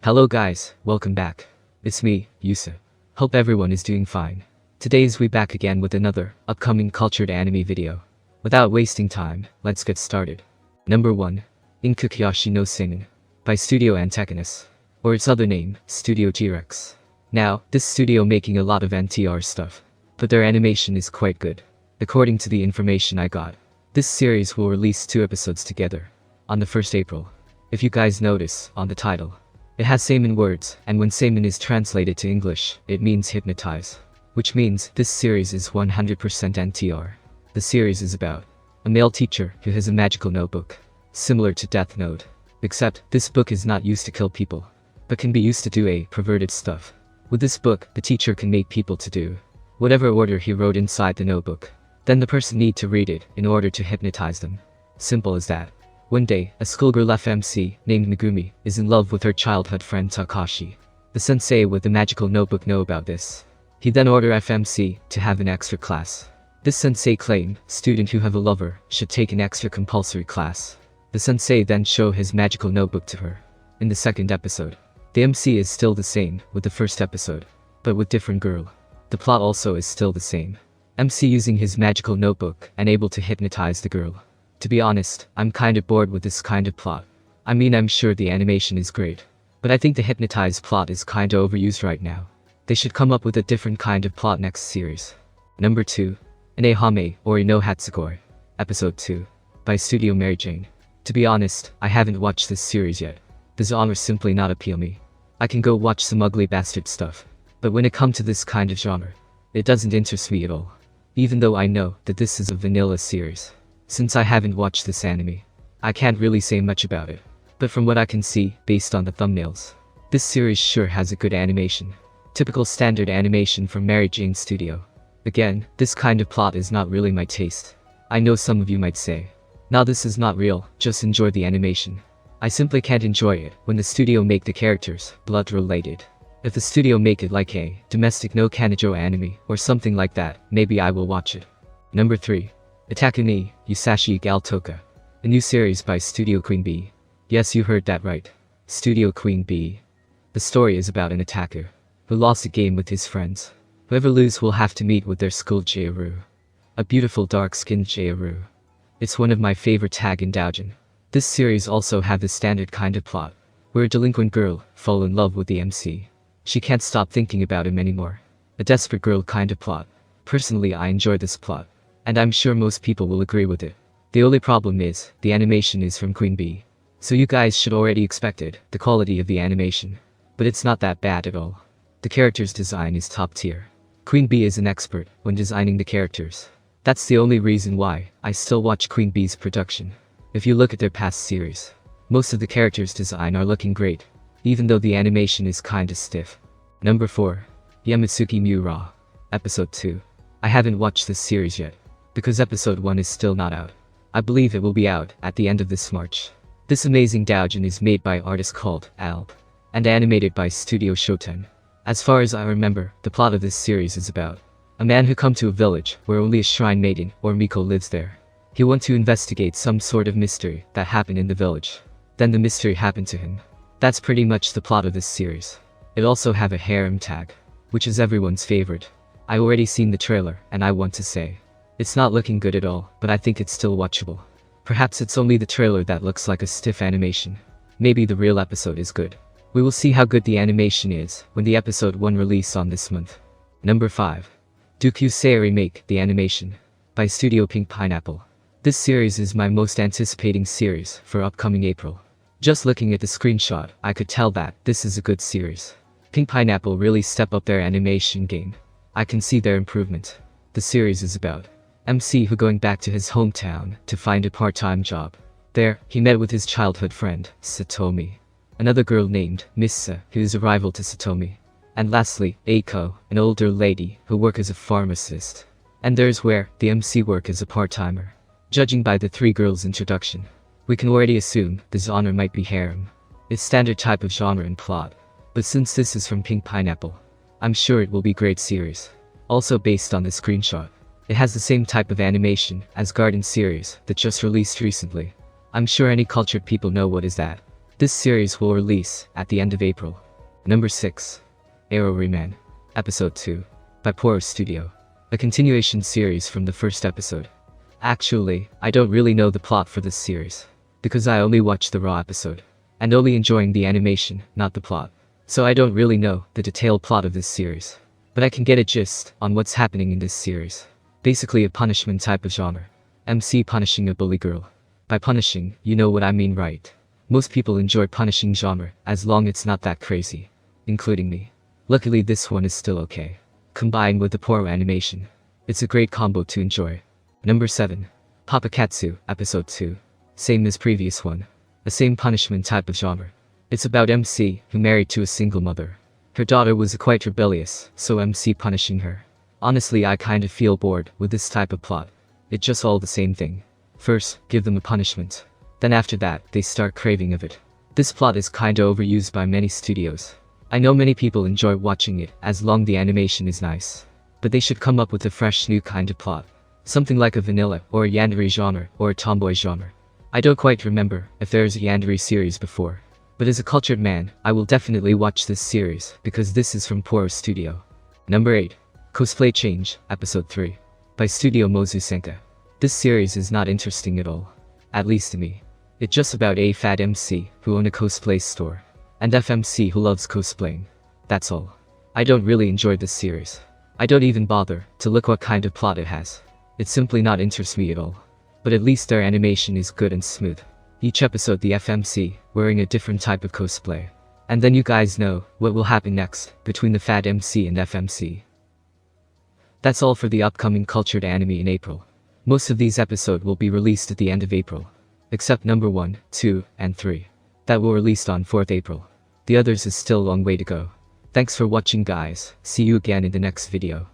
Hello guys, welcome back. It's me, Yusa. Hope everyone is doing fine. Today is we back again with another upcoming cultured anime video. Without wasting time, let's get started. Number 1. Inkou Kyoushi no Seinen by Studio Antagonist, or its other name, Studio G-Rex. Now, this studio making a lot of NTR stuff, but their animation is quite good. According to the information I got, this series will release 2 episodes together on the 1st April. If you guys notice, on the title, it has seinen words, and when seinen is translated to English, it means hypnotize. Which means, this series is 100% NTR. The series is about a male teacher who has a magical notebook, similar to Death Note. Except, this book is not used to kill people, but can be used to do a perverted stuff. With this book, the teacher can make people to do whatever order he wrote inside the notebook. Then the person need to read it in order to hypnotize them. Simple as that. One day, a schoolgirl FMC, named Megumi, is in love with her childhood friend Takashi. The sensei with the magical notebook know about this. He then order FMC to have an extra class. This sensei claim, student who have a lover, should take an extra compulsory class. The sensei then show his magical notebook to her. In the 2nd episode, the MC is still the same with the 1st episode, but with different girl. The plot also is still the same. MC using his magical notebook and able to hypnotize the girl. To be honest, I'm kinda bored with this kind of plot. I mean, I'm sure the animation is great, but I think the hypnotized plot is kinda overused right now. They should come up with a different kind of plot next series. Number 2. Anehame or no Hatsugoi, Episode 2, by Studio Mary Jane. To be honest, I haven't watched this series yet. The genre simply not appeal me. I can go watch some ugly bastard stuff, but when it comes to this kind of genre, it doesn't interest me at all. Even though I know that this is a vanilla series. Since I haven't watched this anime, I can't really say much about it. But from what I can see, based on the thumbnails, this series sure has a good animation. Typical standard animation from Mary Jane Studio. Again, this kind of plot is not really my taste. I know some of you might say, "Now this is not real, just enjoy the animation." I simply can't enjoy it when the studio make the characters blood related. If the studio make it like a domestic no Kanojo anime or something like that, maybe I will watch it. Number 3. Otaku Nii, Yusashi Galtoka, a new series by Studio Queen Bee. Yes, you heard that right. Studio Queen Bee. The story is about an otaku who lost a game with his friends. Whoever lose will have to meet with their school Jeiru. A beautiful dark-skinned Jeiru. It's one of my favorite tag in doujin. This series also have the standard kind of plot, where a delinquent girl fall in love with the MC. She can't stop thinking about him anymore. A desperate girl kind of plot. Personally, I enjoy this plot, and I'm sure most people will agree with it. The only problem is, the animation is from Queen Bee. So you guys should already expected the quality of the animation. But it's not that bad at all. The characters design is top tier. Queen Bee is an expert when designing the characters. That's the only reason why I still watch Queen Bee's production. If you look at their past series, most of the characters design are looking great, even though the animation is kinda stiff. Number 4. Yamitsuki Mura, Episode 2. I haven't watched this series yet, because Episode 1 is still not out. I believe it will be out at the end of this March. This amazing doujin is made by artist called Alp, and animated by Studio Shoten. As far as I remember, the plot of this series is about a man who come to a village where only a shrine maiden, or Miko, lives there. He want to investigate some sort of mystery that happened in the village. Then the mystery happened to him. That's pretty much the plot of this series. It also have a harem tag, which is everyone's favorite. I already seen the trailer, and I want to say, it's not looking good at all, but I think it's still watchable. Perhaps it's only the trailer that looks like a stiff animation. Maybe the real episode is good. We will see how good the animation is when the episode 1 release on this month. Number 5. Doukyuusei Remake, the animation, by Studio Pink Pineapple. This series is my most anticipating series for upcoming April. Just looking at the screenshot, I could tell that this is a good series. Pink Pineapple really step up their animation game. I can see their improvement. The series is about MC who going back to his hometown to find a part-time job. There, he met with his childhood friend, Satomi. Another girl named Misa, who is a rival to Satomi. And lastly, Eiko, an older lady who work as a pharmacist. And there's where the MC work as a part-timer. Judging by the 3 girls' introduction, we can already assume the genre might be harem. It's standard type of genre and plot. But since this is from Pink Pineapple, I'm sure it will be great series. Also based on the screenshot, it has the same type of animation as Garden series that just released recently. I'm sure any cultured people know what is that. This series will release at the end of April. Number 6. Eroriman, Episode 2, by Poro Studio. A continuation series from the first episode. Actually, I don't really know the plot for this series, because I only watched the raw episode, and only enjoying the animation, not the plot. So I don't really know the detailed plot of this series. But I can get a gist on what's happening in this series. Basically a punishment type of genre. MC punishing a bully girl. By punishing, you know what I mean, right? Most people enjoy punishing genre, as long it's not that crazy. Including me. Luckily this one is still okay. Combined with the Poro animation, it's a great combo to enjoy. Number 7. Papa Katsu, Episode 2. Same as previous one. The same punishment type of genre. It's about MC, who married to a single mother. Her daughter was quite rebellious, so MC punishing her. Honestly, I kind of feel bored with this type of plot. It's just all the same thing. First, give them a punishment. Then after that, they start craving of it. This plot is kinda overused by many studios. I know many people enjoy watching it, as long the animation is nice. But they should come up with a fresh new kind of plot. Something like a vanilla, or a yandere genre, or a tomboy genre. I don't quite remember if there is a yandere series before. But as a cultured man, I will definitely watch this series, because this is from Poro Studio. Number 8. Cosplay Change, Episode 3. By Studio Mozu Senka. This series is not interesting at all. At least to me. It's just about a fat MC who own a cosplay store. And FMC who loves cosplaying. That's all. I don't really enjoy this series. I don't even bother to look what kind of plot it has. It simply not interests me at all. But at least their animation is good and smooth. Each episode the FMC wearing a different type of cosplay. And then you guys know what will happen next between the fat MC and FMC. That's all for the upcoming cultured anime in April. Most of these episodes will be released at the end of April. Except number 1, 2, and 3. That will released on 4th April. The others is still a long way to go. Thanks for watching guys, see you again in the next video.